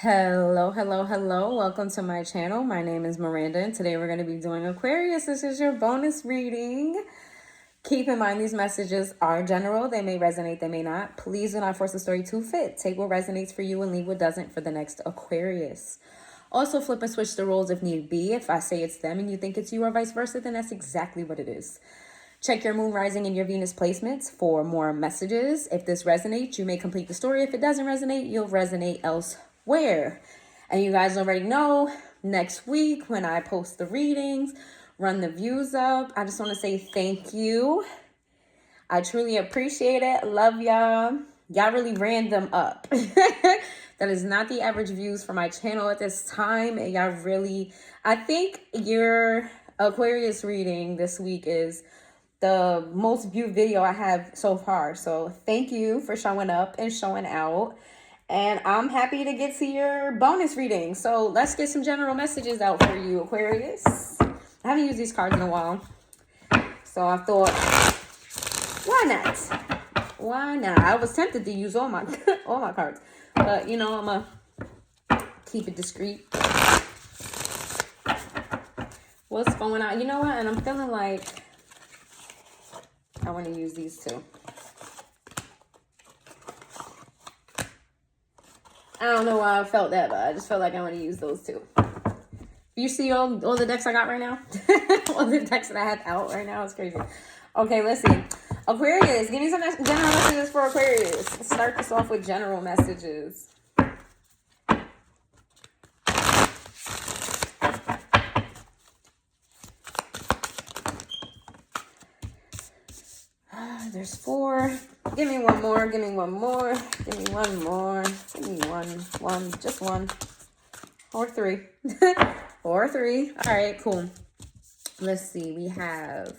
Hello, hello, hello. Welcome to my channel. My name is Miranda, and today we're going to be doing Aquarius. This is your bonus reading. Keep in mind these messages are general. They may resonate, they may not. Please do not force the story to fit. Take what resonates for you and leave what doesn't for the next Aquarius. Also, flip and switch the roles if need be. If I say it's them and you think it's you or vice versa, then that's exactly what it is. Check your moon rising and your Venus placements for more messages. If this resonates, you may complete the story. If it doesn't resonate, you'll resonate elsewhere. And you guys already know, next week when I post the readings, run the views up. I just want to say thank you. I truly appreciate it. Love y'all. Y'all really ran them up. That is not the average views for my channel at this time. And y'all really, I think your Aquarius reading this week is the most viewed video I have so far. So thank you for showing up and showing out. And I'm happy to get to your bonus reading. So let's get some general messages out for you, Aquarius. I haven't used these cards in a while. So I thought, why not? Why not? I was tempted to use all my all my cards. But, you know, I'm going to keep it discreet. What's going on? You know what? And I'm feeling like I want to use these two. I don't know why I felt that, but I just felt like I want to use those two. You see all the decks I got right now? All the decks that I have out right now. It's crazy. Okay, let's see. Aquarius, give me some general messages for Aquarius. Let's start this off with general messages. There's 4. Give me one more. Give me one more. Give me one more. Give me one. Just one. Or 3. Or 3. All right, cool. Let's see. We have...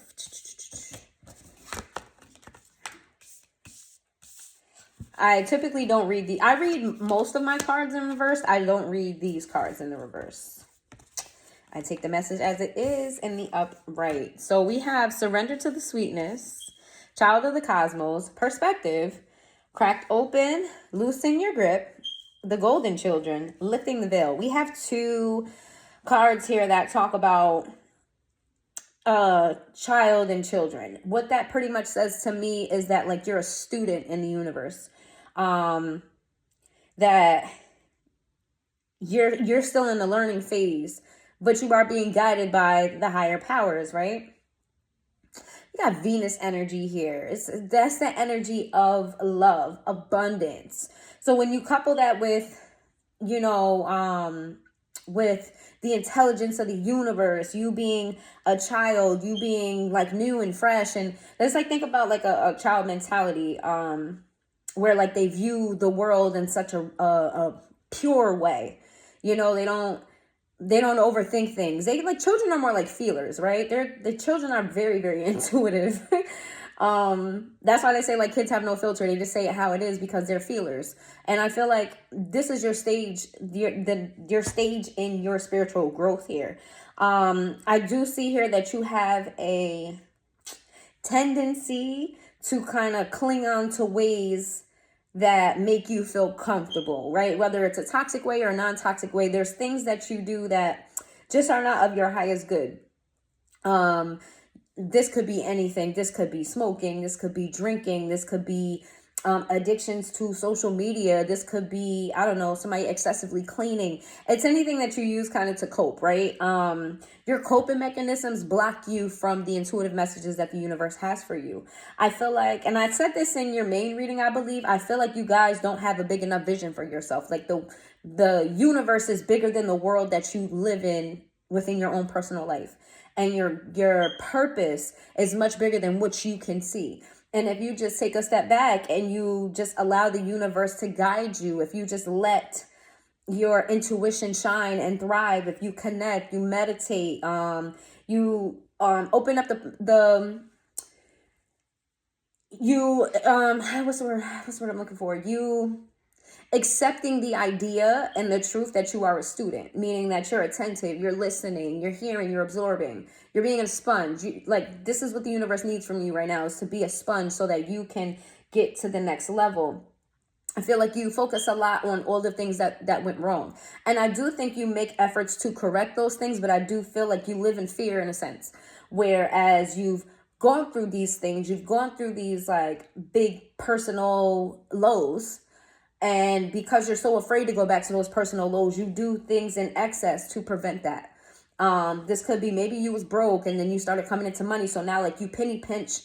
I typically don't read the... I read most of my cards in reverse. I don't read these cards in the reverse. I take the message as it is in the upright. So we have surrender to the sweetness, child of the cosmos, perspective, cracked open, loosen your grip, the golden children, lifting the veil. We have 2 cards here that talk about child and children. What that pretty much says to me is that, like, you're a student in the universe. That you're still in the learning phase, but you are being guided by the higher powers, right? You got Venus energy here. That's the energy of love, abundance. So when you couple that with, you know, with the intelligence of the universe, you being a child, you being like new and fresh, and let's like think about like a child mentality, where like they view the world in such a pure way. You know, they don't overthink things. They like, children are more like feelers, right? The children are very, very intuitive. That's why they say like kids have no filter. They just say it how it is because they're feelers. And I feel like this is your stage, your stage in your spiritual growth here. I do see here that you have a tendency to kind of cling on to ways that make you feel comfortable, right? Whether it's a toxic way or a non-toxic way, there's things that you do that just are not of your highest good. This could be anything. This could be smoking. This could be drinking. This could be addictions to social media. This could be, I don't know, somebody excessively cleaning. It's anything that you use kind of to cope, right? Your coping mechanisms block you from the intuitive messages that the universe has for you. I feel like, and I said this in your main reading, I believe, I feel like you guys don't have a big enough vision for yourself. Like the universe is bigger than the world that you live in within your own personal life. And your purpose is much bigger than what you can see. And if you just take a step back and you just allow the universe to guide you, if you just let your intuition shine and thrive, if you connect, you meditate, you open up what's the word I'm looking for? You accepting the idea and the truth that you are a student, meaning that you're attentive, you're listening, you're hearing, you're absorbing, you're being a sponge. Like, this is what the universe needs from you right now, is to be a sponge so that you can get to the next level. I feel like you focus a lot on all the things that went wrong. And I do think you make efforts to correct those things, but I do feel like you live in fear in a sense. Whereas you've gone through these things, you've gone through these like big personal lows. And because you're so afraid to go back to those personal lows, you do things in excess to prevent that. This could be maybe you was broke and then you started coming into money. So now like you penny pinch,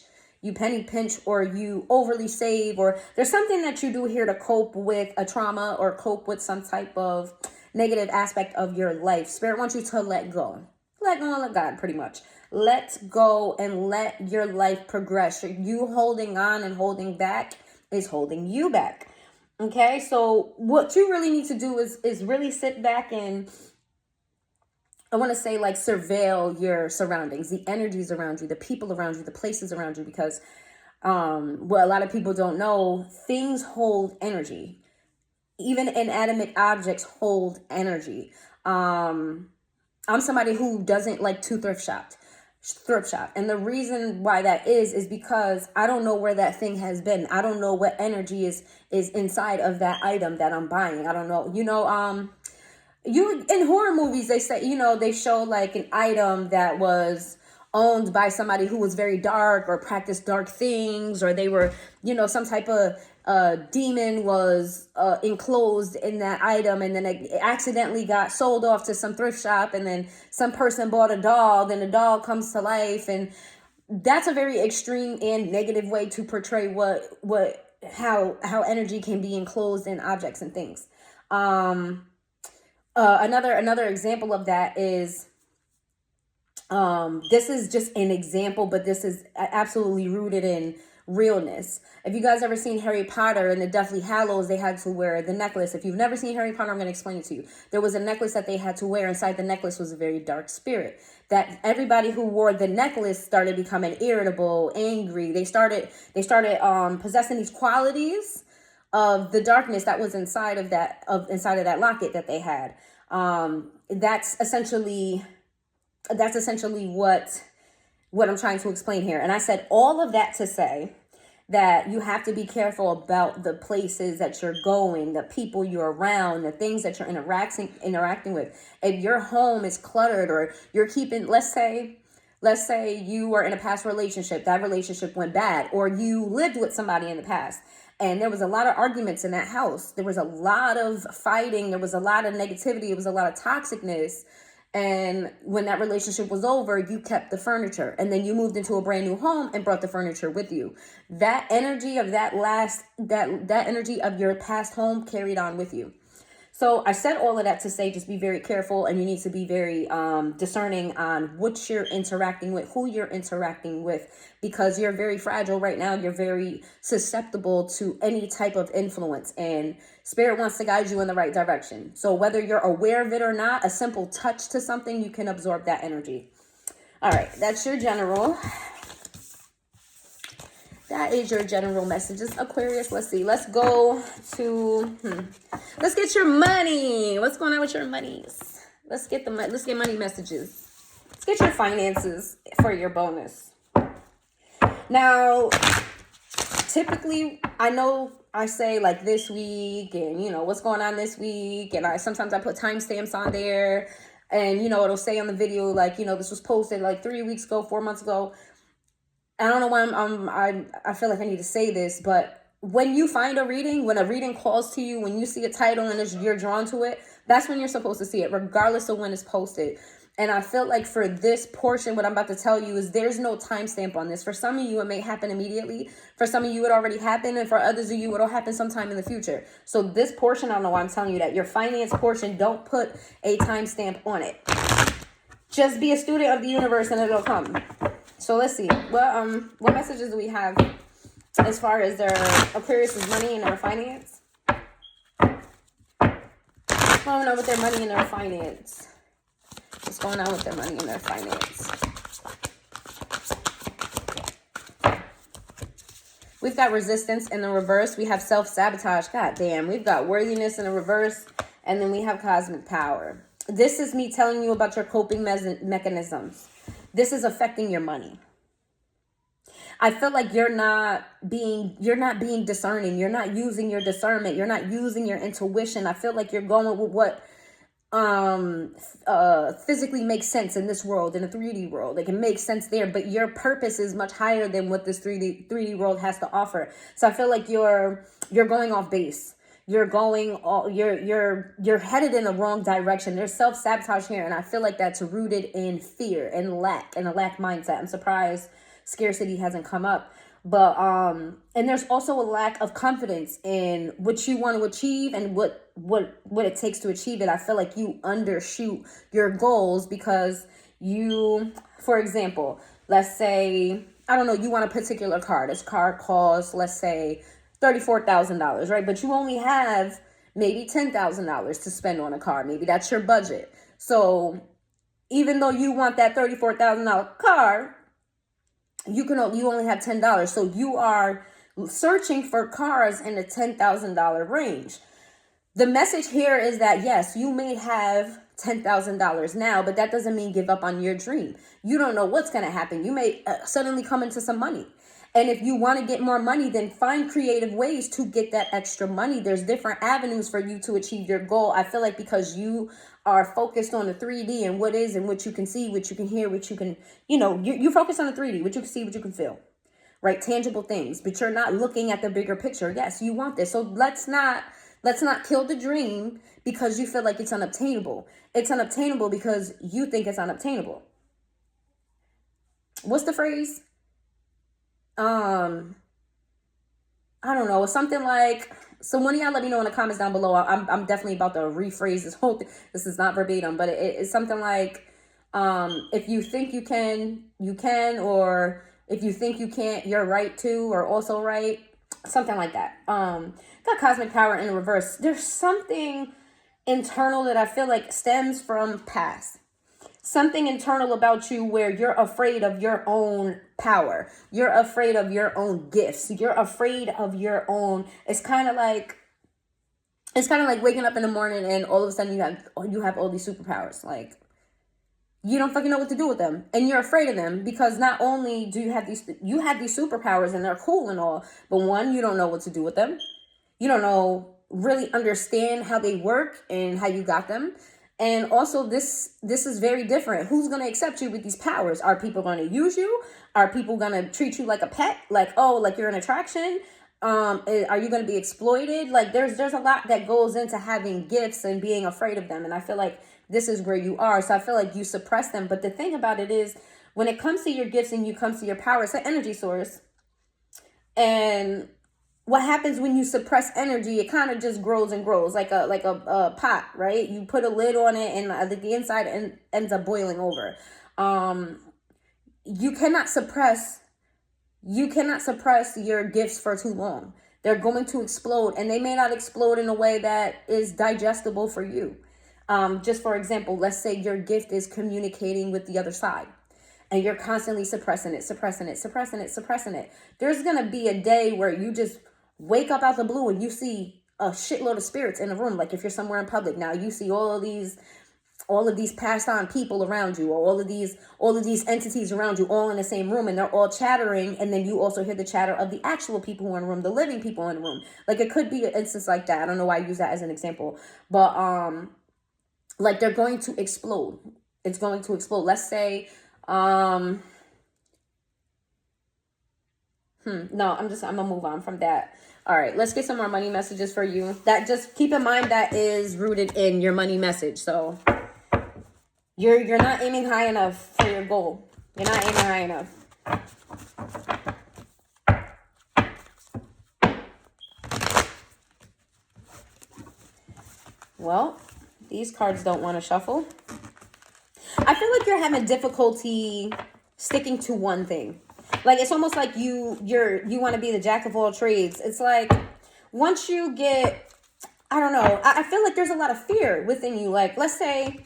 or you overly save, or there's something that you do here to cope with a trauma or cope with some type of negative aspect of your life. Spirit wants you to let go. Let go and let God, pretty much. Let go and let your life progress. You holding on and holding back is holding you back. Okay, so what you really need to do is really sit back and, I want to say, like, surveil your surroundings, the energies around you, the people around you, the places around you, because what a lot of people don't know, things hold energy. Even inanimate objects hold energy. I'm somebody who doesn't like to thrift shop. And the reason why that is because I don't know where that thing has been. I don't know what energy is inside of that item that I'm buying. I don't know. You in horror movies, they say, they show like an item that was owned by somebody who was very dark or practiced dark things, or they were, some type of demon was enclosed in that item, and then it accidentally got sold off to some thrift shop, and then some person bought a doll, then the doll comes to life. And that's a very extreme and negative way to portray how energy can be enclosed in objects and things. Another example of that is, this is just an example, but this is absolutely rooted in realness. If you guys ever seen Harry Potter and the Deathly Hallows, they had to wear the necklace. If you've never seen Harry Potter, I'm going to explain it to you. There was a necklace that they had to wear. Inside the necklace was a very dark spirit. That everybody who wore the necklace started becoming irritable, angry. They started possessing these qualities of the darkness that was inside of that locket that they had. That's essentially what I'm trying to explain here. And I said all of that to say that you have to be careful about the places that you're going, the people you're around, the things that you're interacting with. If your home is cluttered, or you're keeping, let's say you were in a past relationship, that relationship went bad, or you lived with somebody in the past and there was a lot of arguments in that house. There was a lot of fighting. There was a lot of negativity. It was a lot of toxicness. And when that relationship was over, you kept the furniture, and then you moved into a brand new home and brought the furniture with you. That energy of that energy of your past home carried on with you. So I said all of that to say, just be very careful, and you need to be very discerning on what you're interacting with, who you're interacting with, because you're very fragile right now. You're very susceptible to any type of influence, and Spirit wants to guide you in the right direction. So whether you're aware of it or not, a simple touch to something, you can absorb that energy. All right, that's your general. That is your general messages, Aquarius. Let's see. Let's go to, let's get your money. What's going on with your monies? Let's get money messages. Let's get your finances for your bonus. Now, typically, I know I say like this week and, what's going on this week. And sometimes I put timestamps on there, and, it'll say on the video, like, this was posted like 3 weeks ago, 4 months ago. I don't know why I feel like I need to say this, but when you find a reading, when a reading calls to you, when you see a title and you're drawn to it, that's when you're supposed to see it, regardless of when it's posted. And I feel like for this portion, what I'm about to tell you is there's no timestamp on this. For some of you, it may happen immediately. For some of you, it already happened. And for others of you, it'll happen sometime in the future. So this portion, I don't know why I'm telling you that. Your finance portion, don't put a timestamp on it. Just be a student of the universe and it'll come. So let's see. What messages do we have as far as their Aquarius' money and their finance? What's going on with their money and their finance? What's going on with their money and their finance? We've got resistance in the reverse. We have self-sabotage. God damn. We've got worthiness in the reverse. And then we have cosmic power. This is me telling you about your coping mechanisms. This is affecting your money. I feel like you're not being discerning. You're not using your discernment. You're not using your intuition. I feel like you're going with what physically makes sense in this world, in the 3D world. It can make sense there, but your purpose is much higher than what this 3D world has to offer. So I feel like you're going off base. You're headed in the wrong direction. There's self-sabotage here, and I feel like that's rooted in fear and lack, and a lack mindset. I'm surprised scarcity hasn't come up. But and there's also a lack of confidence in what you want to achieve and what it takes to achieve it. I feel like you undershoot your goals because you, for example, let's say, I don't know, you want a particular car. This car costs, let's say, $34,000, right? But you only have maybe $10,000 to spend on a car. Maybe that's your budget. So even though you want that $34,000 car, you only have $10. So you are searching for cars in the $10,000 range. The message here is that, yes, you may have $10,000 now, but that doesn't mean give up on your dream. You don't know what's going to happen. You may suddenly come into some money. And if you want to get more money, then find creative ways to get that extra money. There's different avenues for you to achieve your goal. I feel like because you are focused on the 3D and what is and what you can see, what you can hear, what you can, you focus on the 3D, what you can see, what you can feel, right? Tangible things, but you're not looking at the bigger picture. Yes, you want this. So let's not kill the dream because you feel like it's unobtainable. It's unobtainable because you think it's unobtainable. What's the phrase? I don't know. It's something like, so one of y'all let me know in the comments down below. I'm definitely about to rephrase this whole thing. This is not verbatim, but it's something like, if you think you can, or if you think you can't, you're right too, or also right. Something like that. Got cosmic power in reverse. There's something internal that I feel like stems from past. Something internal about you where you're afraid of your own power. You're afraid of your own gifts. You're afraid of your own. It's kind of like waking up in the morning and all of a sudden you have all these superpowers. Like, you don't fucking know what to do with them, and you're afraid of them because not only do you have these superpowers and they're cool and all, but one, you don't know what to do with them. You don't really understand how they work and how you got them. And also this is very different. Who's going to accept you with these powers? Are people going to use you? Are people going to treat you like a pet? Like, oh, like you're an attraction? Are you going to be exploited? Like there's a lot that goes into having gifts and being afraid of them. And I feel like this is where you are. So I feel like you suppress them. But the thing about it is, when it comes to your gifts and you come to your power, it's an energy source. And what happens when you suppress energy, it kind of just grows and grows like a pot, right? You put a lid on it and the inside ends up boiling over. You cannot suppress your gifts for too long. They're going to explode, and they may not explode in a way that is digestible for you. Just for example, let's say your gift is communicating with the other side, and you're constantly suppressing it. There's going to be a day where you just wake up out the blue and you see a shitload of spirits in a room. Like if you're somewhere in public now, you see all of these passed on people around you, or all of these entities around you, all in the same room, and they're all chattering. And then you also hear the chatter of the actual people who are in the room, the living people in the room. Like it could be an instance like that. I don't know why I use that as an example, but like they're going to explode. It's going to explode. Let's say, no, I'm gonna move on from that. All right, let's get some more money messages for you. That, just keep in mind, that is rooted in your money message. So you're not aiming high enough for your goal. You're not aiming high enough. Well, these cards don't want to shuffle. I feel like you're having difficulty sticking to one thing. Like, it's almost like you want to be the jack of all trades. It's like, once you get, I don't know, I feel like there's a lot of fear within you. Like, let's say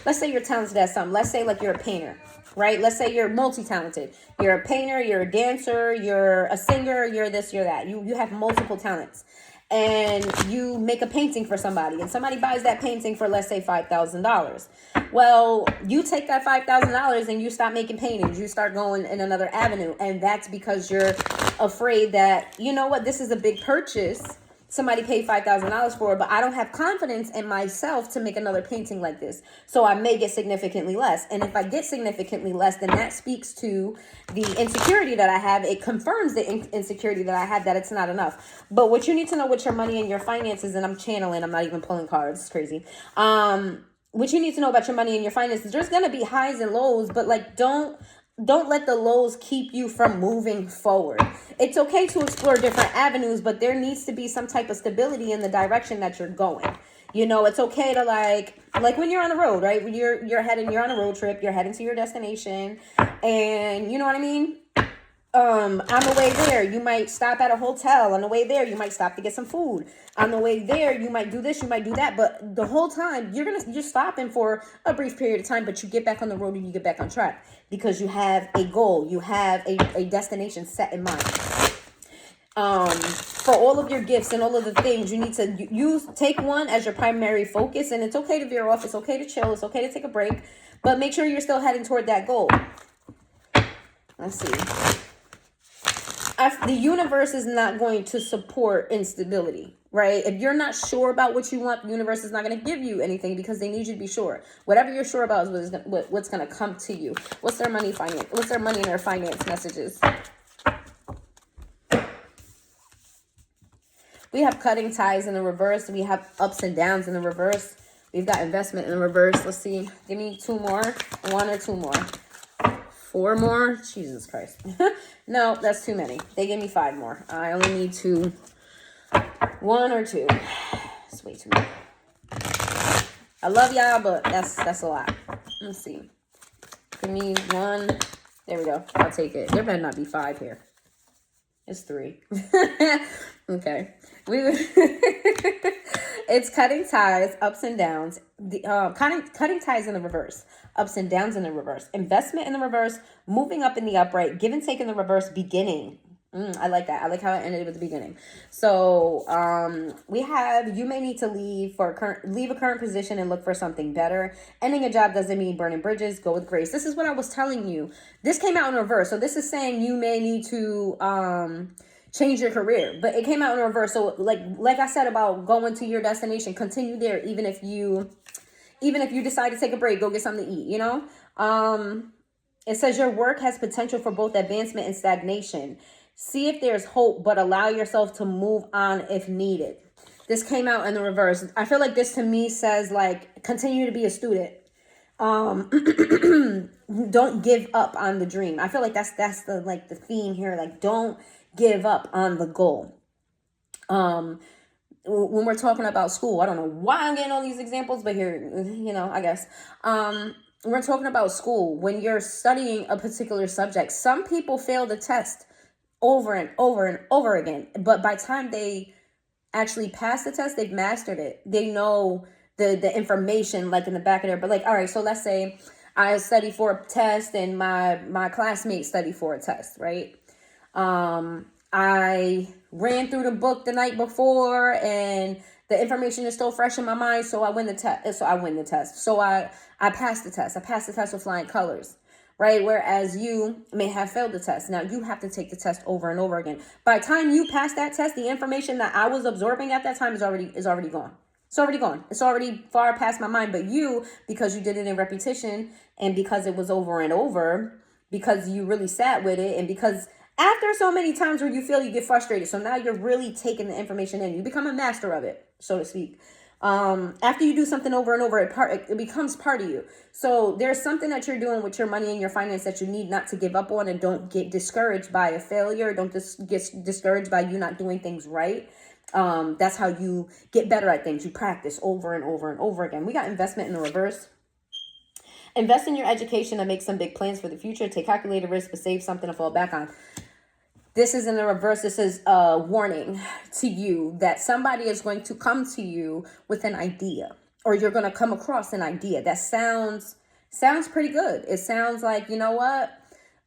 you're talented at something. Let's say like you're a painter, right? Let's say you're multi-talented. You're a painter, you're a dancer, you're a singer, you're this, you're that. You have multiple talents. and you make a painting for somebody, and somebody buys that painting for, let's say, $5,000. Well, you take that $5,000 and you stop making paintings. You start going in another avenue. And that's because you're afraid that, you know what, this is a big purchase. Somebody paid $5,000 for it, but I don't have confidence in myself to make another painting like this. So I may get significantly less. And if I get significantly less, then that speaks to the insecurity that I have. It confirms the insecurity that I have, that it's not enough. But what you need to know with your money and your finances, and I'm channeling, I'm not even pulling cards. It's crazy. What you need to know about your money and your finances, there's going to be highs and lows, but like, don't let the lows keep you from moving forward. It's okay to explore different avenues, but there needs to be some type of stability in the direction that you're going. You know, it's okay to like when you're on the road, right? When you're on a road trip, you're heading to your destination, and you know what I mean? On the way there, you might stop at a hotel. On the way there, you might stop to get some food. On the way there, you might do this, you might do that. But the whole time, you're stopping for a brief period of time, but you get back on the road and you get back on track because you have a goal. You have a destination set in mind. For all of your gifts and all of the things, you need to take one as your primary focus. And it's okay to veer off. It's okay to chill. It's okay to take a break. But make sure you're still heading toward that goal. Let's see. The universe is not going to support instability, right? If you're not sure about what you want, the universe is not going to give you anything because they need you to be sure. Whatever you're sure about is what's going to come to you. What's their money and their finance messages? We have cutting ties in the reverse. We have ups and downs in the reverse. We've got investment in the reverse. Let's see. Give me 2 more. 1 or 2 more. 4 more? Jesus Christ. No, that's too many. They gave me 5 more. I only need 2. 1 or 2. It's way too many. I love y'all, but that's a lot. Let's see. Give me 1. There we go. I'll take it. There better not be 5 here. It's 3. Okay. It's cutting ties, ups and downs. Cutting ties in the reverse. Ups and downs in the reverse. Investment in the reverse. Moving up in the upright. Give and take in the reverse. Beginning. I like that. I like how it ended with the beginning. So we have, you may need to leave a current position and look for something better. Ending a job doesn't mean burning bridges. Go with grace. This is what I was telling you. This came out in reverse. So this is saying you may need to change your career, but it came out in reverse. So like I said about going to your destination, continue there. Even if you decide to take a break, go get something to eat, you know? It says your work has potential for both advancement and stagnation. See if there's hope, but allow yourself to move on if needed. This came out in the reverse. I feel like this to me says like, continue to be a student. Don't give up on the dream. I feel like that's the theme here. Like, don't give up on the goal. When we're talking about school, I don't know why I'm getting all these examples, but here, I guess, we're talking about school. When you're studying a particular subject, some people fail the test over and over and over again. But by the time they actually pass the test, they've mastered it. They know the information like in the back of their, but like, all right, so let's say I study for a test and my classmates study for a test, right? I ran through the book the night before and the information is still fresh in my mind. So I win the test. So I passed the test. I passed the test with flying colors. Right? Whereas you may have failed the test. Now you have to take the test over and over again. By the time you pass that test, the information that I was absorbing at that time is already gone. It's already gone. It's already far past my mind. But you, because you did it in repetition and because it was over and over, because you really sat with it, and because after so many times where you feel, you get frustrated. So now you're really taking the information in. You become a master of it, so to speak. After you do something over and over, it becomes part of you. So there's something that you're doing with your money and your finance that you need not to give up on, and don't get discouraged by a failure. Don't get discouraged by you not doing things right. That's how you get better at things. You practice over and over and over again. We got investment in the reverse. Invest in your education and make some big plans for the future. Take calculated risk, but save something to fall back on. This is in the reverse. This is a warning to you that somebody is going to come to you with an idea, or you're going to come across an idea that sounds pretty good. It sounds like, you know what?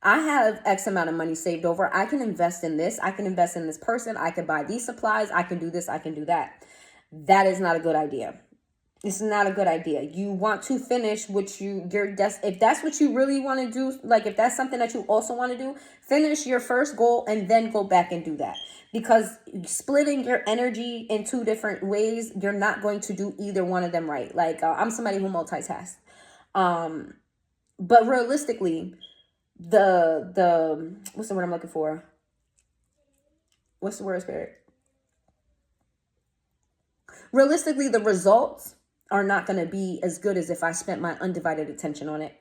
I have X amount of money saved over. I can invest in this. I can invest in this person. I can buy these supplies. I can do this. I can do that. That is not a good idea. It's not a good idea. You want to finish what if that's what you really want to do, like if that's something that you also want to do, finish your first goal and then go back and do that. Because splitting your energy in two different ways, you're not going to do either one of them right. Like I'm somebody who multitasks. But realistically, the what's the word I'm looking for? What's the word, Spirit? Realistically, the results are not going to be as good as if I spent my undivided attention on it.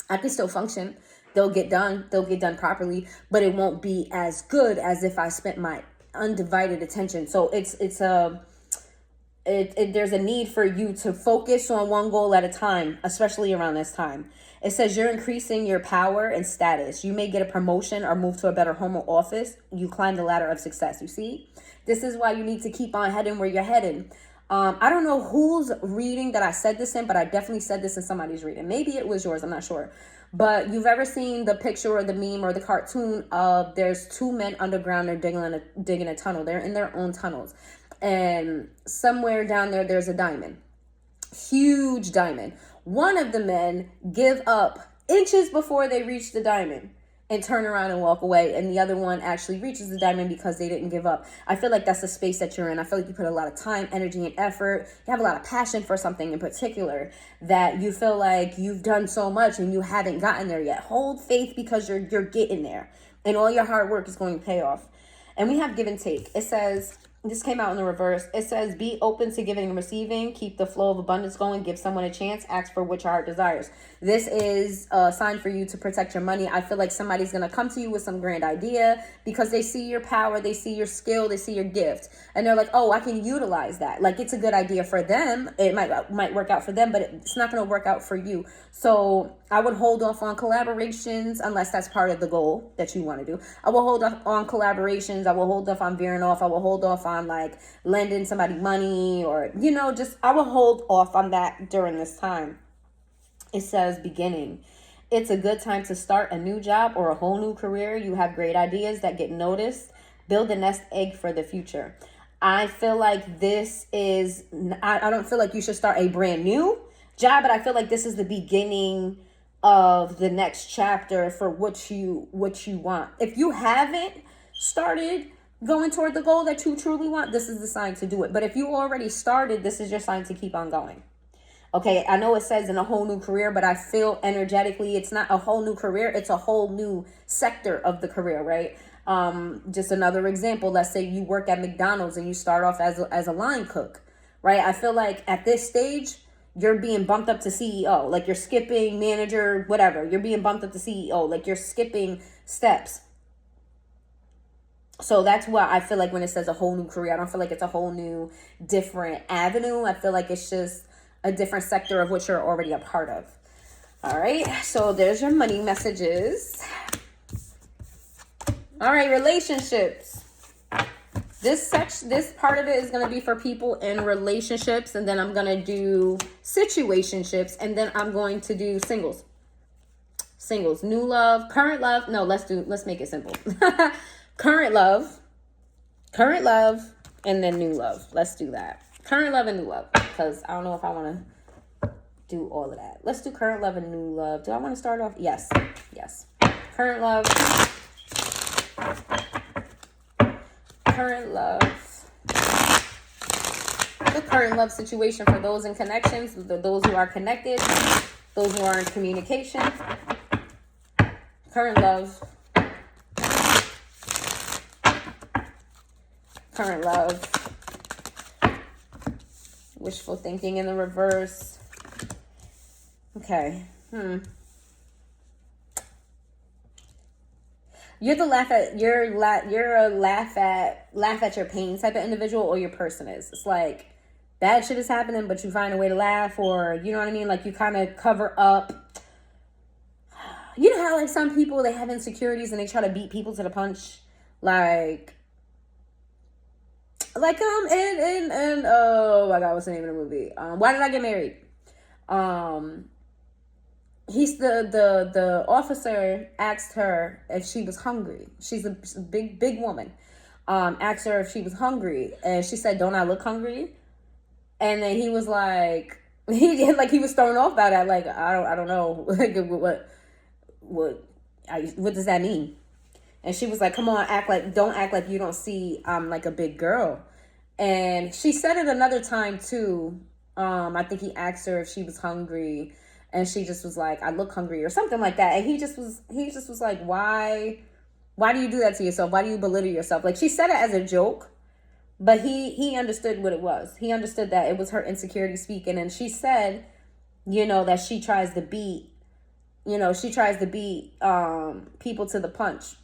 I can still function. They'll get done. They'll get done properly, but it won't be as good as if I spent my undivided attention. So there's a need for you to focus on one goal at a time, especially around this time. It says you're increasing your power and status. You may get a promotion or move to a better home or office. You climb the ladder of success. You see, this is why you need to keep on heading where you're headed. I don't know whose reading that I said this in, but I definitely said this in somebody's reading. Maybe it was yours. I'm not sure. But you've ever seen the picture or the meme or the cartoon of there's two men underground. They're digging a tunnel. They're in their own tunnels. And somewhere down there, there's a diamond. Huge diamond. One of the men give up inches before they reach the diamond and turn around and walk away. And the other one actually reaches the diamond because they didn't give up. I feel like that's the space that you're in. I feel like you put a lot of time, energy, and effort. You have a lot of passion for something in particular that you feel like you've done so much and you haven't gotten there yet. Hold faith because you're getting there. And all your hard work is going to pay off. And we have give and take. It says, this came out in the reverse. It says, be open to giving and receiving. Keep the flow of abundance going. Give someone a chance. Ask for what your heart desires. This is a sign for you to protect your money. I feel like somebody's going to come to you with some grand idea because they see your power. They see your skill. They see your gift. And they're like, oh, I can utilize that. Like, it's a good idea for them. It might work out for them, but it's not going to work out for you. So I would hold off on collaborations unless that's part of the goal that you want to do. I will hold off on collaborations. I will hold off on veering off. I will hold off on like lending somebody money or, I will hold off on that during this time. It says beginning. It's a good time to start a new job or a whole new career. You have great ideas that get noticed. Build a nest egg for the future. I feel like this is, I don't feel like you should start a brand new job, but I feel like this is the beginning of the next chapter for what you want. If you haven't started going toward the goal that you truly want, this is the sign to do it. But if you already started, this is your sign to keep on going. Okay, I know it says in a whole new career, but I feel energetically it's not a whole new career. It's a whole new sector of the career, right? Just another example. Let's say you work at McDonald's and you start off as a line cook, right? I feel like at this stage, you're being bumped up to CEO. Like you're skipping manager, whatever. You're being bumped up to CEO. Like you're skipping steps. So that's why I feel like when it says a whole new career, I don't feel like it's a whole new different avenue. I feel like it's just a different sector of what you're already a part of. All right. So there's your money messages. All right. Relationships. This part of it is going to be for people in relationships. And then I'm going to do situationships. And then I'm going to do singles. Singles. New love. Current love. No, let's make it simple. Current love. And then new love. Let's do that. Current love and new love, because I don't know if I want to do all of that. Let's do current love and new love. Do I want to start off? Yes. Current love. The current love situation for those in connections, those who are connected, those who are in communication. Current love. Current love. Wishful thinking in the reverse. Okay. You're a laugh at your pain type of individual, or your person is. It's like bad shit is happening, but you find a way to laugh, or you know what I mean? Like you kind of cover up. You know how like some people, they have insecurities and they try to beat people to the punch, and oh my God, what's the name of the movie? Why Did I Get Married? he's the officer asked her if she was hungry. She's a big woman. Asked her if she was hungry, and she said, "Don't I look hungry?" And then he was like, he was thrown off by that. Like, I don't know, like what does that mean? And she was like, "Come on, don't act like you don't see I'm like a big girl." And she said it another time too. I think he asked her if she was hungry, and she just was like, "I look hungry," or something like that. And he just was like, why do you do that to yourself? Why do you belittle yourself? Like, she said it as a joke, but he understood what it was. He understood that it was her insecurity speaking. And she said, that she tries to beat, people to the punch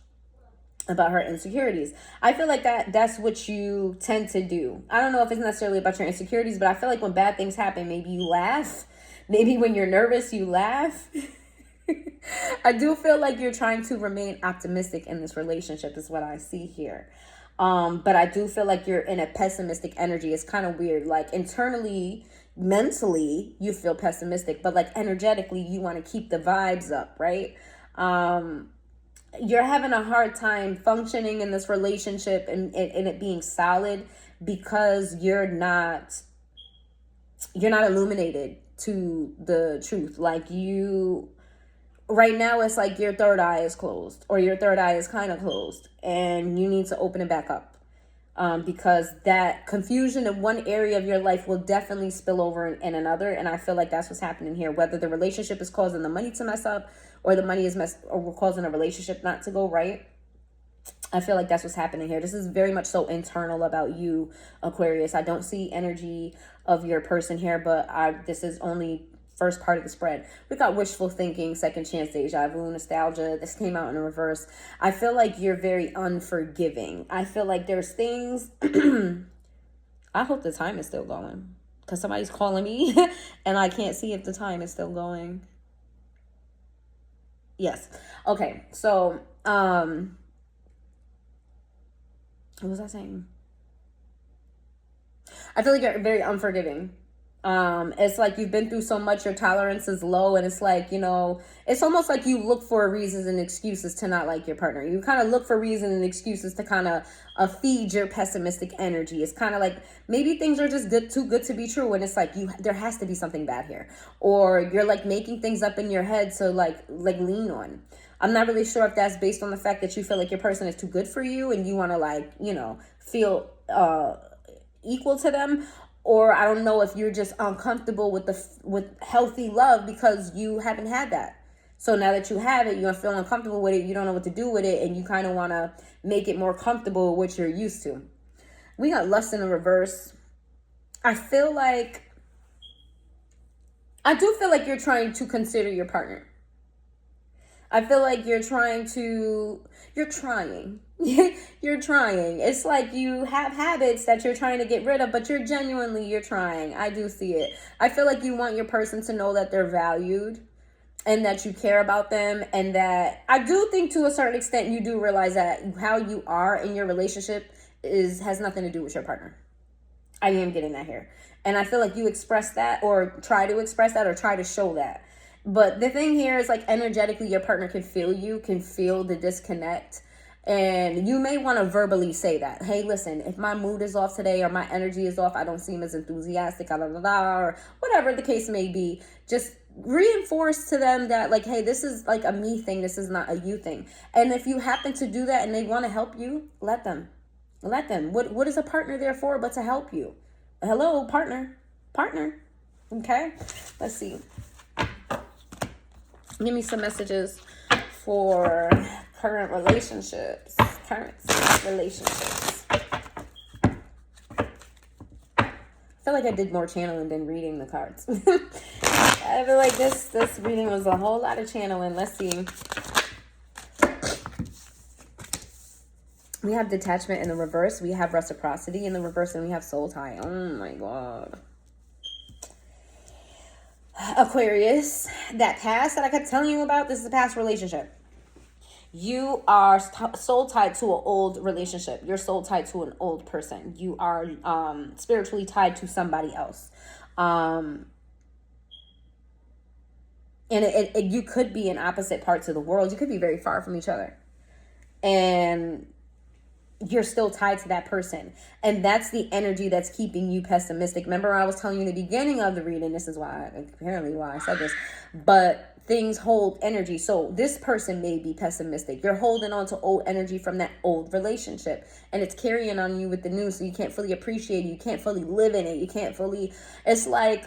about her insecurities. I feel like that's what you tend to do. I don't know if it's necessarily about your insecurities, but I feel like when bad things happen, maybe you laugh. Maybe when you're nervous, you laugh. I do feel like you're trying to remain optimistic in this relationship is what I see here. But I do feel like you're in a pessimistic energy. It's kind of weird. Like, internally, mentally, you feel pessimistic, but like energetically, you want to keep the vibes up, right? You're having a hard time functioning in this relationship and it being solid because you're not illuminated to the truth. Like, right now it's like your third eye is closed, or your third eye is kind of closed, and you need to open it back up, because that confusion in one area of your life will definitely spill over in another. And I feel like that's what's happening here, whether the relationship is causing the money to mess up, or the money is or causing a relationship not to go right. I feel like that's what's happening here. This is very much so internal about you, Aquarius. I don't see energy of your person here, but this is only first part of the spread. We got wishful thinking, second chance, deja vu, nostalgia. This came out in the reverse. I feel like you're very unforgiving. I feel like there's things. I hope the time is still going, because somebody's calling me and I can't see if the time is still going. Yes. Okay. So, what was I saying? I feel like you're very unforgiving. It's like you've been through so much, your tolerance is low, and it's like, it's almost like you look for reasons and excuses to not like your partner. You kind of look for reasons and excuses to kind of feed your pessimistic energy. It's kind of like maybe things are just too good to be true, and it's like there has to be something bad here, or you're like making things up in your head to like lean on. I'm not really sure if that's based on the fact that you feel like your person is too good for you and you want to feel equal to them, or I don't know if you're just uncomfortable with healthy love because you haven't had that. So now that you have it, you're feeling uncomfortable with it, you don't know what to do with it, and you kind of want to make it more comfortable with what you're used to. We got lust in the reverse. I do feel like you're trying to consider your partner. I feel like you're trying. You're trying. It's like you have habits that you're trying to get rid of, but you're trying. I do see it. I feel like you want your person to know that they're valued and that you care about them, and that I do think to a certain extent you do realize that how you are in your relationship has nothing to do with your partner. I am getting that here. And I feel like you express that, or try to express that, or try to show that. But the thing here is, like, energetically, your partner can feel the disconnect. And you may want to verbally say that, hey, listen, if my mood is off today or my energy is off, I don't seem as enthusiastic, or whatever the case may be, just reinforce to them that, like, hey, this is like a me thing. This is not a you thing. And if you happen to do that and they want to help you, let them. What is a partner there for but to help you? Hello, partner. Okay, let's see. Give me some messages for current relationships. I feel like I did more channeling than reading the cards. I feel like this reading was a whole lot of channeling. Let's see. We have detachment in the reverse. We have reciprocity in the reverse, and we have soul tie. Oh my God. Aquarius, that past that I kept telling you about, this is a past relationship. You are soul tied to an old relationship. You're soul tied to an old person. You are spiritually tied to somebody else. And you could be in opposite parts of the world. You could be very far from each other. And you're still tied to that person. And that's the energy that's keeping you pessimistic. Remember, I was telling you in the beginning of the reading, this is apparently why I said this, but things hold energy. So this person may be pessimistic. You're holding on to old energy from that old relationship, and it's carrying on you with the new. So you can't fully appreciate it. You can't fully live in it. You can't fully, it's like,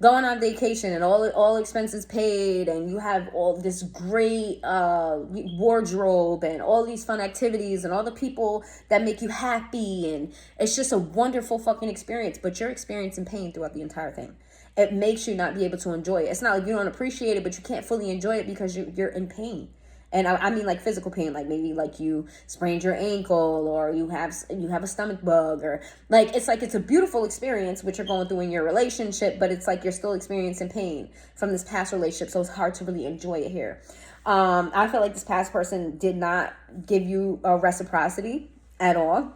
going on vacation and all expenses paid, and you have all this great wardrobe and all these fun activities and all the people that make you happy, and it's just a wonderful fucking experience, but you're experiencing pain throughout the entire thing. It makes you not be able to enjoy it. It's not like you don't appreciate it, but you can't fully enjoy it because you're in pain. And I mean like physical pain, like maybe like you sprained your ankle, or you have a stomach bug, or like it's a beautiful experience which you're going through in your relationship, but it's like you're still experiencing pain from this past relationship, so it's hard to really enjoy it here. I feel like this past person did not give you a reciprocity at all.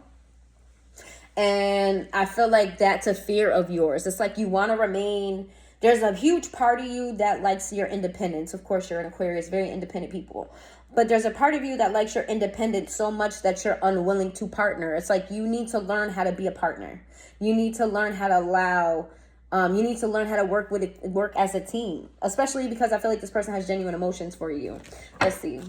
And I feel like that's a fear of yours. It's like you want to remain. There's a huge part of you that likes your independence. Of course, you're an Aquarius, very independent people. But there's a part of you that likes your independence so much that you're unwilling to partner. It's like you need to learn how to be a partner. You need to learn how to allow. You need to learn how to work as a team. Especially because I feel like this person has genuine emotions for you. Let's see.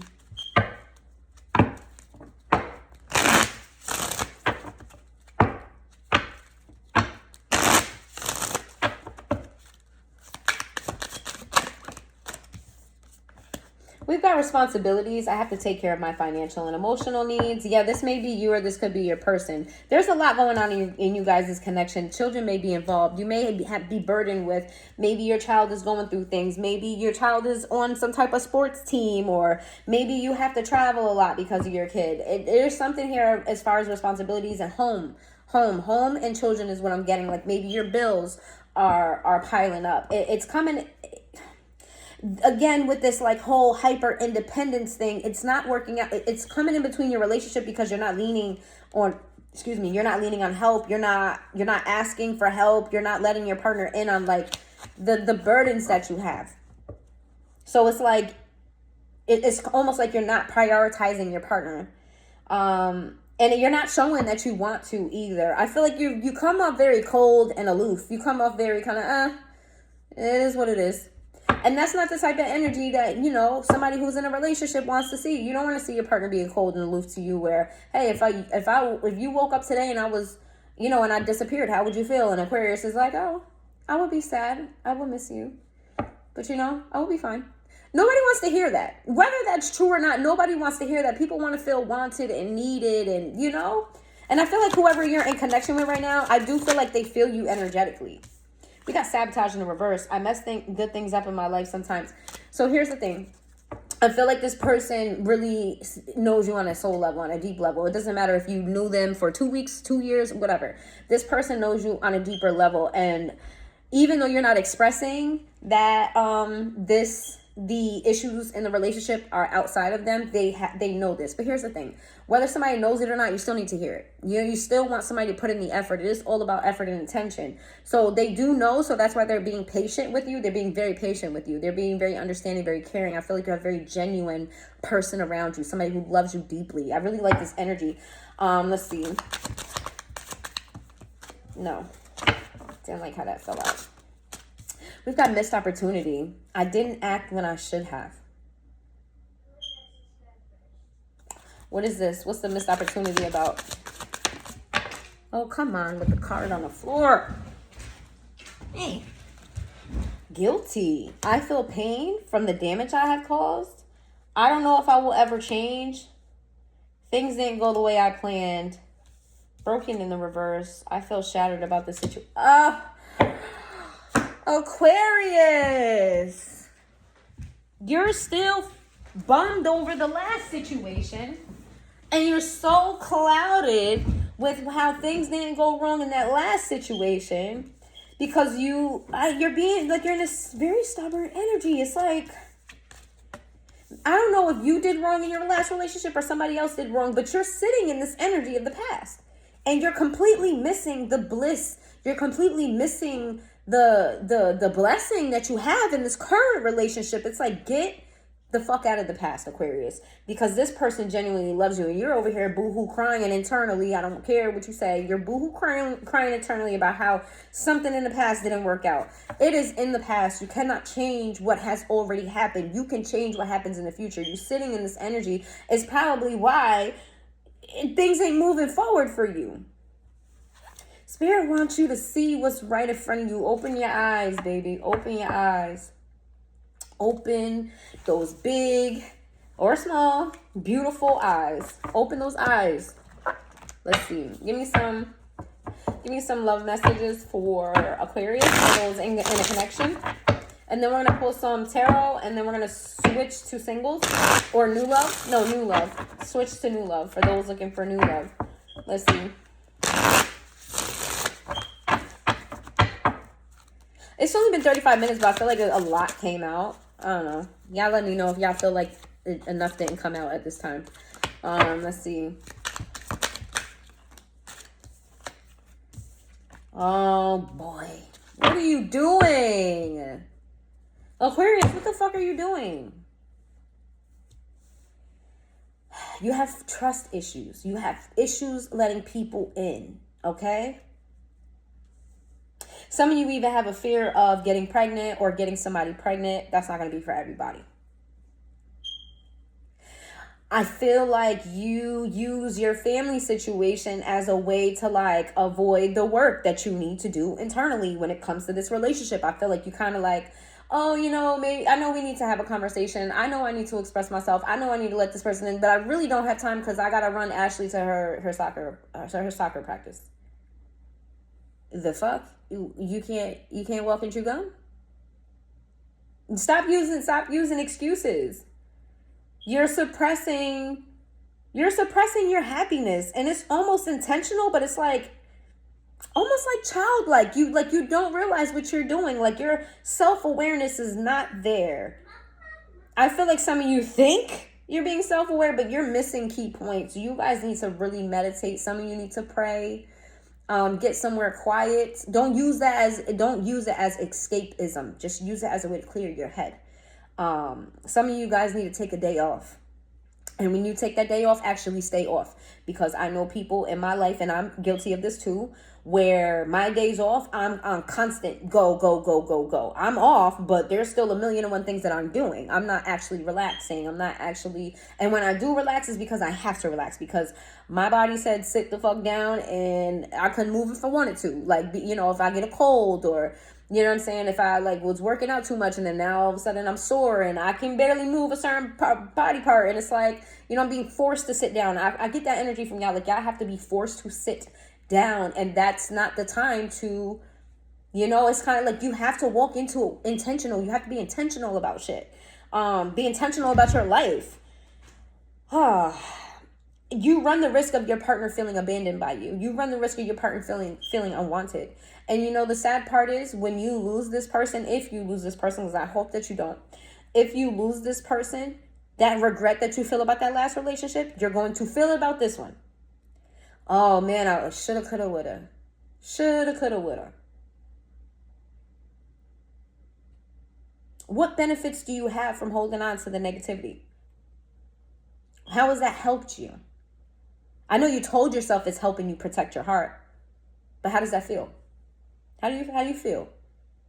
We've got responsibilities. I have to take care of my financial and emotional needs. Yeah, this may be you, or this could be your person. There's a lot going on in you guys' connection. Children may be involved. You may be burdened with, maybe your child is going through things. Maybe your child is on some type of sports team, or maybe you have to travel a lot because of your kid. There's something here as far as responsibilities and home and children is what I'm getting. Like maybe your bills are piling up. It's coming. Again, with this like whole hyper independence thing, it's not working out. It's coming in between your relationship because you're not leaning on, you're not leaning on help. You're not asking for help. You're not letting your partner in on like the burdens that you have. So it's like, it's almost like you're not prioritizing your partner. And you're not showing that you want to either. I feel like you come off very cold and aloof. You come off very kind of, it is what it is. And that's not the type of energy that, somebody who's in a relationship wants to see. You don't want to see your partner being cold and aloof to you where, hey, if you woke up today and I was, and I disappeared, how would you feel? And Aquarius is like, oh, I would be sad. I would miss you. But, I would be fine. Nobody wants to hear that. Whether that's true or not, nobody wants to hear that. People want to feel wanted and needed and, And I feel like whoever you're in connection with right now, I do feel like they feel you energetically. We got sabotage in the reverse. I mess good things up in my life sometimes. So here's the thing. I feel like this person really knows you on a soul level, on a deep level. It doesn't matter if you knew them for 2 weeks, 2 years, whatever. This person knows you on a deeper level. And even though you're not expressing that the issues in the relationship are outside of them, they know this. But here's the thing. Whether somebody knows it or not, you still need to hear it. You still want somebody to put in the effort. It is all about effort and intention. So they do know, so that's why they're being patient with you. They're being very patient with you. They're being very understanding, very caring. I feel like you're a very genuine person around you, somebody who loves you deeply. I really like this energy. Let's see. No. Didn't like how that fell out. We've got missed opportunity. I didn't act when I should have. What is this? What's the missed opportunity about? Oh, come on, with the card on the floor. Hey. Guilty. I feel pain from the damage I have caused. I don't know if I will ever change. Things didn't go the way I planned. Broken in the reverse. I feel shattered about the situation. Aquarius, you're still bummed over the last situation, and you're so clouded with how things didn't go wrong in that last situation because you're being like, you're in this very stubborn energy. It's like, I don't know if you did wrong in your last relationship or somebody else did wrong, but you're sitting in this energy of the past, and you're completely missing the bliss. You're completely missing the blessing that you have in this current relationship. It's like, get the fuck out of the past, Aquarius, because this person genuinely loves you, and you're over here boohoo crying internally. I don't care what you say. You're boohoo crying internally about how something in the past didn't work out. It is in the past. You cannot change what has already happened. You can change what happens in the future. You sitting in this energy is probably why things ain't moving forward for you. Spirit wants you to see what's right in front of you. Open your eyes, baby. Open your eyes. Open those big or small, beautiful eyes. Open those eyes. Let's see. Give me some love messages for Aquarius, for those in a connection. And then we're going to pull some tarot, and then we're going to switch to singles or new love. No, new love. Switch to new love for those looking for new love. Let's see. It's only been 35 minutes, but I feel like a lot came out. I don't know. Y'all let me know if y'all feel like enough didn't come out at this time. Let's see. Oh, boy. What are you doing? Aquarius, what the fuck are you doing? You have trust issues. You have issues letting people in, okay? Some of you even have a fear of getting pregnant or getting somebody pregnant. That's not going to be for everybody. I feel like you use your family situation as a way to like avoid the work that you need to do internally when it comes to this relationship. I feel like you kind of like, oh, you know, maybe I know we need to have a conversation. I know I need to express myself. I know I need to let this person in, but I really don't have time because I got to run Ashley to her soccer practice. The fuck? You can't walk and chew gum? Stop using excuses. You're suppressing your happiness, and it's almost intentional, but it's like almost like childlike. You don't realize what you're doing. Like your self-awareness is not there. I feel like some of you think you're being self-aware, but you're missing key points. You guys need to really meditate. Some of you need to pray. Get somewhere quiet. Don't use it as escapism. Just use it as a way to clear your head. Some of you guys need to take a day off. And when you take that day off, actually stay off. Because I know people in my life, and I'm guilty of this too, where my days off, I'm on constant go. I'm off, but there's still 1,000,001 things that I'm doing. I'm not actually relaxing. And when I do relax, it's because I have to relax, because my body said sit the fuck down, and I couldn't move if I wanted to. Like, you know, if I get a cold, or, you know what I'm saying, if I like was working out too much and then now all of a sudden I'm sore and I can barely move a certain body part, and it's like, you know, I'm being forced to sit down. I get that energy from y'all. Like, y'all have to be forced to sit down, and that's not the time to, you know, it's kind of like you have to walk into intentional. You have to be intentional about shit. Be intentional about your life. You run the risk of your partner feeling abandoned by you. You run the risk of your partner feeling unwanted. And you know, the sad part is when you lose this person, if you lose this person, because I hope that you don't, if you lose this person, that regret that you feel about that last relationship, you're going to feel about this one. Oh man, I shoulda, coulda, woulda. Shoulda, coulda, woulda. What benefits do you have from holding on to the negativity? How has that helped you? I know you told yourself it's helping you protect your heart, but how does that feel? How do you feel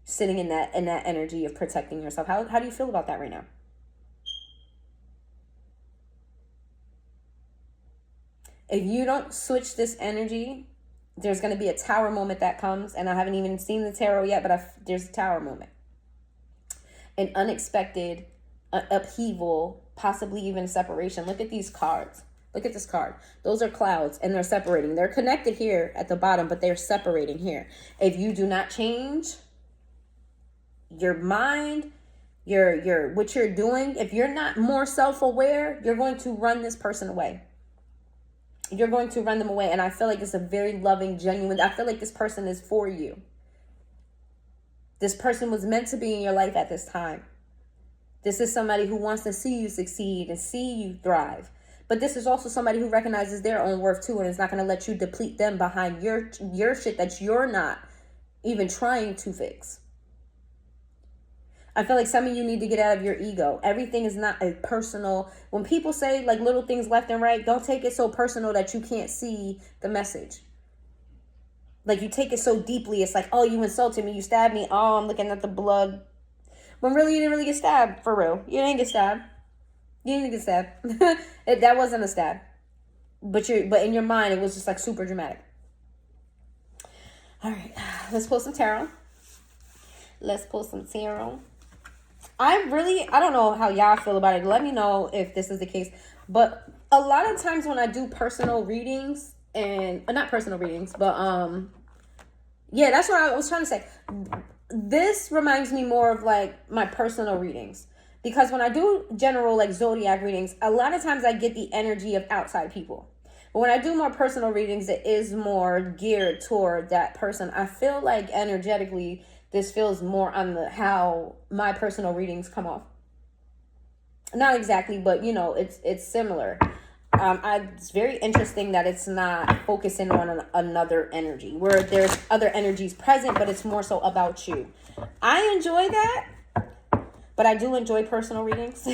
sitting in that energy of protecting yourself? How do you feel about that right now? If you don't switch this energy, there's going to be a tower moment that comes, and I haven't even seen the tarot yet, but there's a tower moment. An unexpected upheaval, possibly even a separation. Look at these cards. Look at this card. Those are clouds, and they're separating. They're connected here at the bottom, but they're separating here. If you do not change your mind, your what you're doing, if you're not more self-aware, you're going to run this person away. You're going to run them away. And I feel like it's a very loving, genuine, I feel like this person is for you. This person was meant to be in your life at this time. This is somebody who wants to see you succeed and see you thrive. But this is also somebody who recognizes their own worth too, and is not going to let you deplete them behind your shit that you're not even trying to fix. I feel like some of you need to get out of your ego. Everything is not a personal. When people say like little things left and right, don't take it so personal that you can't see the message. Like you take it so deeply. It's like, oh, you insulted me. You stabbed me. Oh, I'm looking at the blood. When really you didn't really get stabbed, for real. You didn't get stabbed. You didn't get stabbed. That wasn't a stab. But in your mind, it was just like super dramatic. All right, let's pull some tarot. Let's pull some tarot. I don't know how y'all feel about it. Let me know if this is the case. But a lot of times when I do personal readings, and not personal readings, but yeah, that's what I was trying to say. This reminds me more of like my personal readings. Because when I do general like zodiac readings, a lot of times I get the energy of outside people. But when I do more personal readings, it is more geared toward that person. I feel like energetically, this feels more on how my personal readings come off. Not exactly, but you know, it's similar. It's very interesting that it's not focusing on another energy where there's other energies present, but it's more so about you. I enjoy that, but I do enjoy personal readings.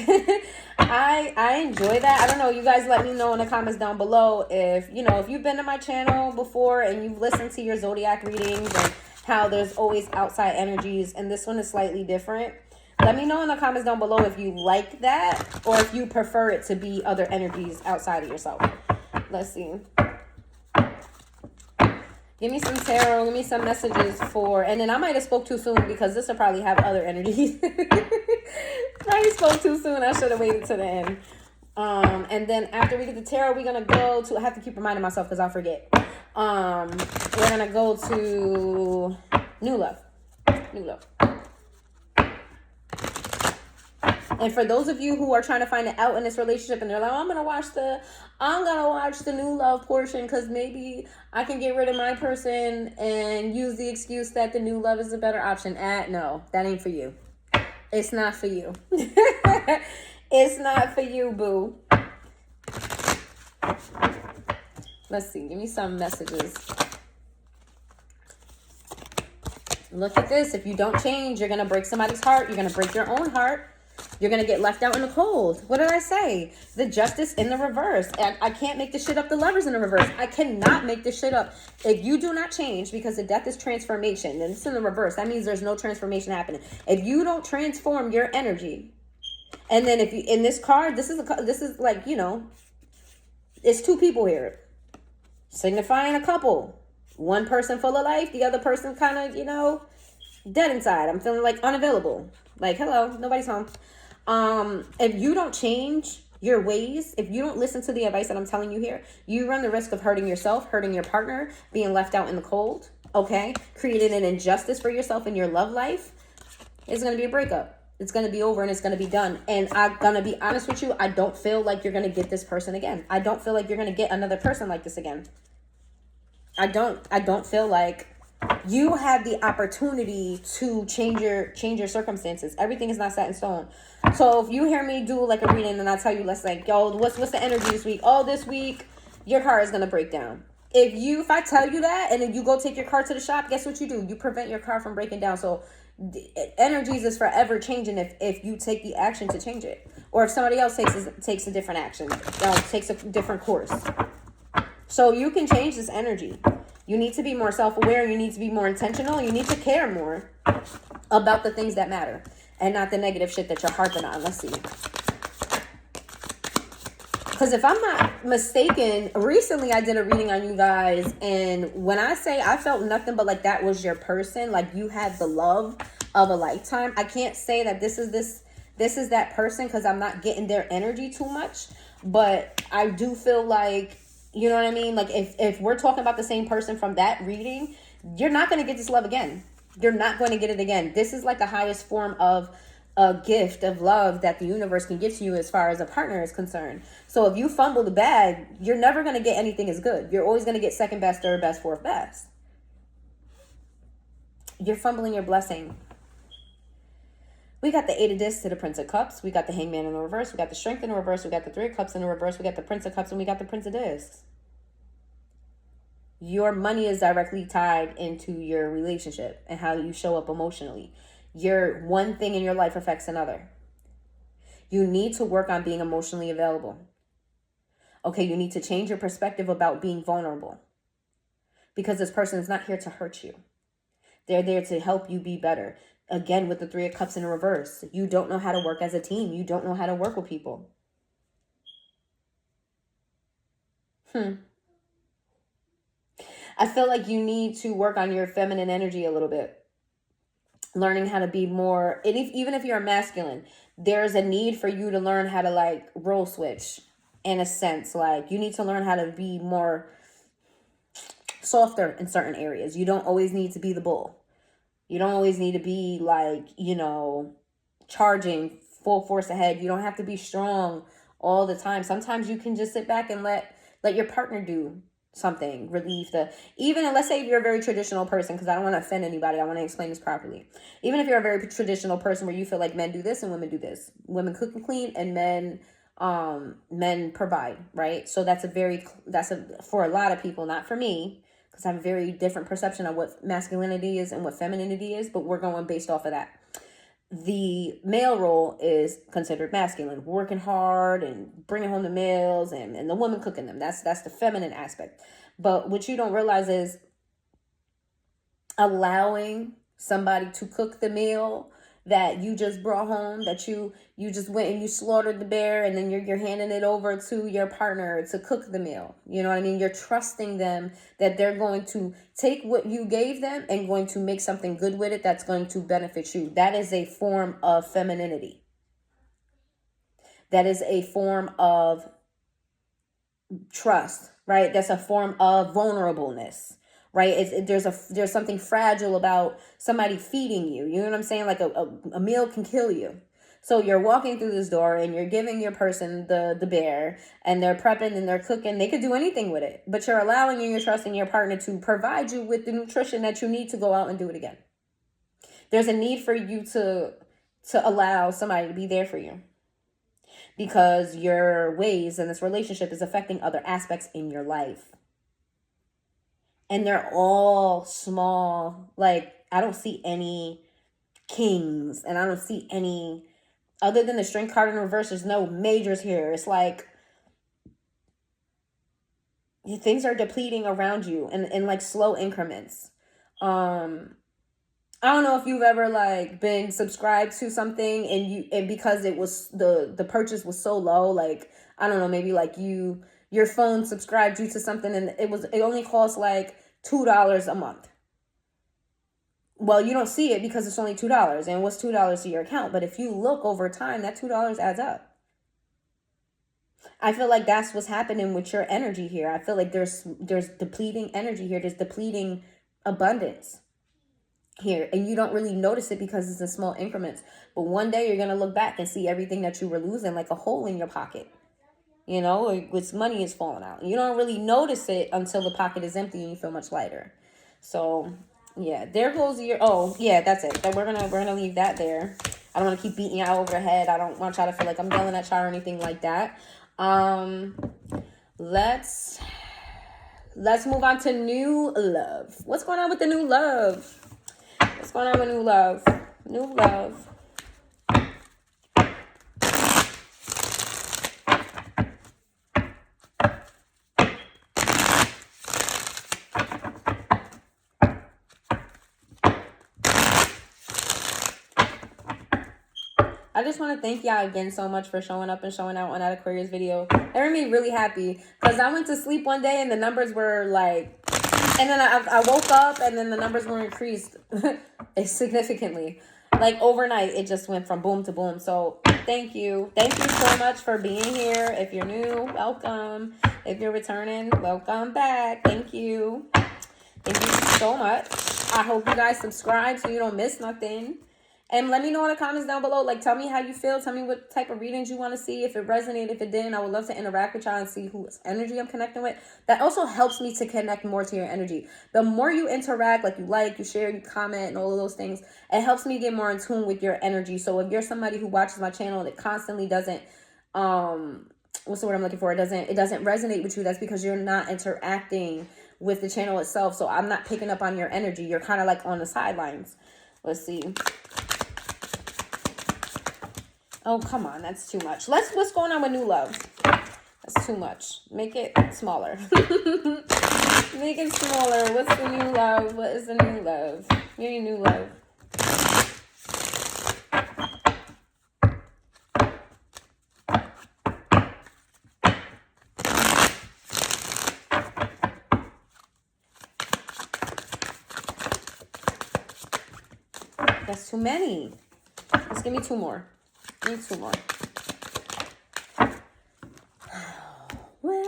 I enjoy that. I don't know. You guys let me know in the comments down below if you've been to my channel before and you've listened to your zodiac readings and how there's always outside energies, and this one is slightly different. Let me know in the comments down below if you like that or if you prefer it to be other energies outside of yourself. Let's see. Give me some tarot. Give me some messages and then I might have spoke too soon because this will probably have other energies. I spoke too soon. I should have waited to the end. And then after we get the tarot, we're going to go to, I have to keep reminding myself because I'll forget. We're going to go to new love. New love. And for those of you who are trying to find it out in this relationship and they're like, oh, I'm going to watch the new love portion because maybe I can get rid of my person and use the excuse that the new love is a better option. No, that ain't for you. It's not for you. It's not for you, boo. Let's see. Give me some messages. Look at this. If you don't change, you're going to break somebody's heart. You're going to break your own heart. You're going to get left out in the cold. What did I say? The justice in the reverse. And I can't make this shit up. The lovers in the reverse. I cannot make this shit up. If you do not change, because the death is transformation, and it's in the reverse. That means there's no transformation happening. If you don't transform your energy, and then if you, in this card, this is like, it's two people here. Signifying a couple. One person full of life. The other person kind of, dead inside. I'm feeling like unavailable. Like, hello, nobody's home. If you don't change your ways, if you don't listen to the advice that I'm telling you here, you run the risk of hurting yourself, hurting your partner, being left out in the cold, okay? Creating an injustice for yourself in your love life. It's going to be a breakup. It's going to be over and it's going to be done. And I'm going to be honest with you, I don't feel like you're going to get this person again. I don't feel like you're going to get another person like this again. I don't feel like you have the opportunity to change your circumstances. Everything is not set in stone. So if you hear me do like a reading and I tell you, let's like, yo, what's the energy this week? Oh, this week your car is gonna break down. If I tell you that and then you go take your car to the shop, guess what you do? You prevent your car from breaking down. So energies is forever changing if you take the action to change it, or if somebody else takes a different action, takes a different course. So you can change this energy. You need to be more self-aware. You need to be more intentional. You need to care more about the things that matter and not the negative shit that you're harping on. Let's see. Because if I'm not mistaken, recently I did a reading on you guys. And when I say I felt nothing but like that was your person, like you had the love of a lifetime. I can't say that this is that person because I'm not getting their energy too much. But I do feel like, you know what I mean? Like if we're talking about the same person from that reading, you're not going to get this love again. You're not going to get it again. This is like the highest form of a gift of love that the universe can give to you as far as a partner is concerned. So if you fumble the bag, you're never going to get anything as good. You're always going to get second best, third best, fourth best. You're fumbling your blessing. We got the Eight of Discs to the Prince of Cups. We got the Hangman in the reverse. We got the Strength in the reverse. We got the Three of Cups in the reverse. We got the Prince of Cups and we got the Prince of Discs. Your money is directly tied into your relationship and how you show up emotionally. Your one thing in your life affects another. You need to work on being emotionally available. Okay, you need to change your perspective about being vulnerable, because this person is not here to hurt you. They're there to help you be better. Again, with the Three of Cups in reverse, you don't know how to work as a team. You don't know how to work with people. I feel like you need to work on your feminine energy a little bit. Learning how to be more, and even if you're a masculine, there's a need for you to learn how to like role switch in a sense. Like you need to learn how to be more softer in certain areas. You don't always need to be the bull. You don't always need to be like, charging full force ahead. You don't have to be strong all the time. Sometimes you can just sit back and let your partner do something, relieve even let's say if you're a very traditional person, because I don't want to offend anybody, I want to explain this properly. Even if you're a very traditional person where you feel like men do this and women do this, women cook and clean and men provide, right? So that's for a lot of people, not for me, because I have a very different perception of what masculinity is and what femininity is, but we're going based off of that. The male role is considered masculine, working hard and bringing home the meals, and the woman cooking them. That's the feminine aspect. But what you don't realize is allowing somebody to cook the meal that you just brought home, that you just went and you slaughtered the bear, and then you're handing it over to your partner to cook the meal. You know what I mean? You're trusting them that they're going to take what you gave them and going to make something good with it that's going to benefit you. That is a form of femininity. That is a form of trust, right? That's a form of vulnerableness. Right? There's something fragile about somebody feeding you. You know what I'm saying? Like a meal can kill you. So you're walking through this door and you're giving your person the bear, and they're prepping and they're cooking. They could do anything with it, but you're allowing and you're trusting your partner to provide you with the nutrition that you need to go out and do it again. There's a need for you to allow somebody to be there for you, because your ways in this relationship is affecting other aspects in your life. And they're all small. Like, I don't see any kings, and I don't see any, other than the Strength card in reverse, there's no majors here. It's like things are depleting around you in like slow increments. I don't know if you've ever like been subscribed to something and because it was the purchase was so low, like, I don't know, maybe like your phone subscribed you to something and it only costs like $2 a month. Well, you don't see it because it's only $2, and what's $2 to your account? But if you look over time, that $2 adds up. I feel like that's what's happening with your energy here. I feel like there's depleting energy here. There's depleting abundance here, and you don't really notice it because it's in small increments. But one day you're going to look back and see everything that you were losing like a hole in your pocket. With money is falling out. You don't really notice it until the pocket is empty and you feel much lighter. So, yeah, there goes your, oh, yeah, that's it. We're gonna leave that there. I don't want to keep beating y'all over the head. I don't want y'all to feel like I'm yelling at y'all or anything like that. Let's move on to new love. What's going on with the new love? What's going on with new love? New love. I just want to thank y'all again so much for showing up and showing out on that Aquarius video. That made me really happy, because I went to sleep one day and the numbers were like, and then I woke up and then the numbers were increased significantly. Like overnight, it just went from boom to boom. So thank you. Thank you so much for being here. If you're new, welcome. If you're returning, welcome back. Thank you. Thank you so much. I hope you guys subscribe so you don't miss nothing. And let me know in the comments down below. Like, tell me how you feel. Tell me what type of readings you want to see. If it resonated, if it didn't. I would love to interact with y'all and see whose energy I'm connecting with. That also helps me to connect more to your energy. The more you interact, like, you share, you comment, and all of those things, it helps me get more in tune with your energy. So if you're somebody who watches my channel that constantly doesn't, what's the word I'm looking for? It doesn't resonate with you. That's because you're not interacting with the channel itself. So I'm not picking up on your energy. You're kind of like on the sidelines. Let's see. Oh, come on. That's too much. What's going on with new love? That's too much. Make it smaller. Make it smaller. What's the new love? What is the new love? Give me new love. That's too many. Just give me two more. Give me two more. Well.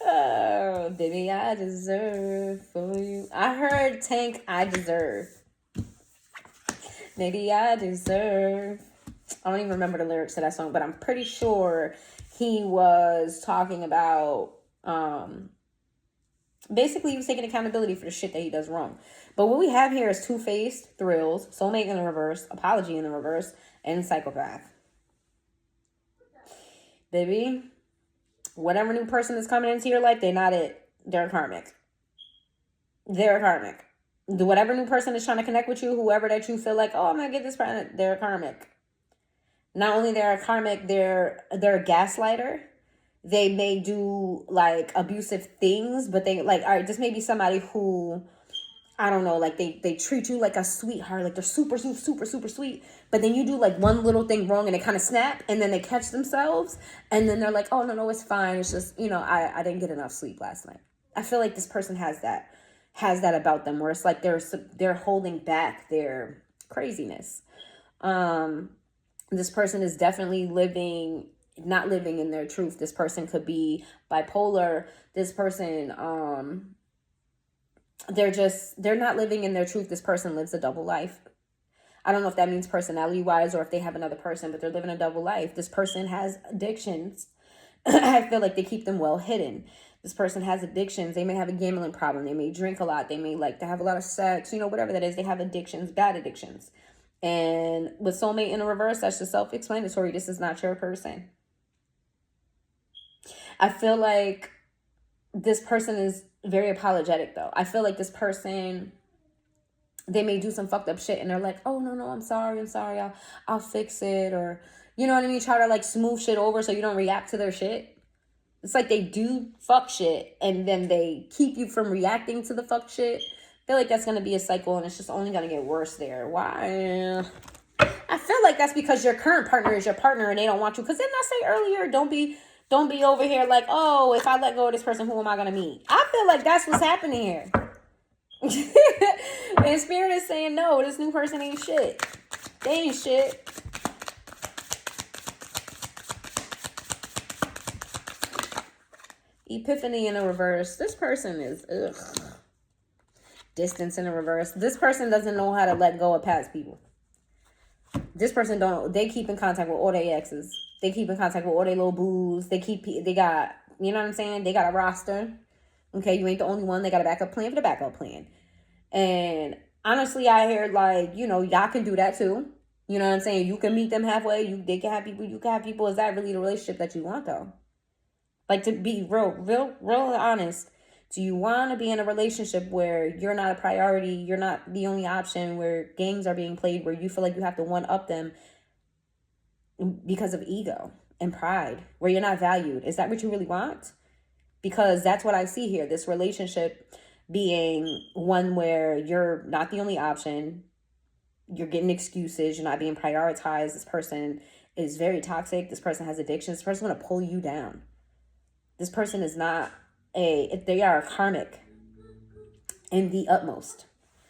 Oh, baby, I deserve for you. I heard Tank, I deserve. Maybe I deserve. I don't even remember the lyrics to that song, but I'm pretty sure he was talking about, basically he was taking accountability for the shit that he does wrong. But what we have here is two-faced, thrills, soulmate in the reverse, apology in the reverse, and psychopath. Baby, whatever new person is coming into your life, they're not it. They're karmic. They're karmic. Whatever new person is trying to connect with you, whoever that you feel like, oh, I'm going to get this person, they're karmic. Not only they're karmic, they're a gaslighter. They may do like abusive things, but they like, all right, this may be somebody who, I don't know, like they treat you like a sweetheart, like they're super sweet, but then you do like one little thing wrong and they kind of snap and then they catch themselves and then they're like, oh, no, it's fine. It's just, I didn't get enough sleep last night. I feel like this person has that about them where it's like they're holding back their craziness. This person is definitely not living in their truth. This person could be bipolar. This person, they're not living in their truth. This person lives a double life. I don't know if that means personality wise or if they have another person, but they're living a double life. This person has addictions. I feel like they keep them well hidden. This person has addictions. They may have a gambling problem. They may drink a lot. They may like to have a lot of sex, whatever that is. They have addictions, bad addictions. And with soulmate in the reverse, that's just self-explanatory. This is not your person. I feel like this person is very apologetic, though. I feel like this person, they may do some fucked up shit and they're like, oh, no, I'm sorry. I'll fix it. Or, you know what I mean? Try to like smooth shit over so you don't react to their shit. It's like they do fuck shit and then they keep you from reacting to the fuck shit. I feel like that's going to be a cycle and it's just only going to get worse there. Why? I feel like that's because your current partner is your partner and they don't want you. Because didn't I say earlier, don't be over here like, oh, if I let go of this person, who am I going to meet? I feel like that's what's happening here. And Spirit is saying, no, this new person ain't shit. They ain't shit. Epiphany in the reverse. This person is, Distance in the reverse. This person doesn't know how to let go of past people. This person they keep in contact with all their exes. They keep in contact with all their little boos. They got, you know what I'm saying? They got a roster. Okay, you ain't the only one. They got a backup plan for the backup plan. And honestly, I heard like, y'all can do that too. You know what I'm saying? You can meet them halfway. They can have people. You can have people. Is that really the relationship that you want though? Like, to be real honest, do you want to be in a relationship where you're not a priority, you're not the only option, where games are being played, where you feel like you have to one-up them because of ego and pride, where you're not valued? Is that what you really want? Because that's what I see here, this relationship being one where you're not the only option, you're getting excuses, you're not being prioritized, this person is very toxic, this person has addictions, this person's going to pull you down. This person is not they are karmic in the utmost.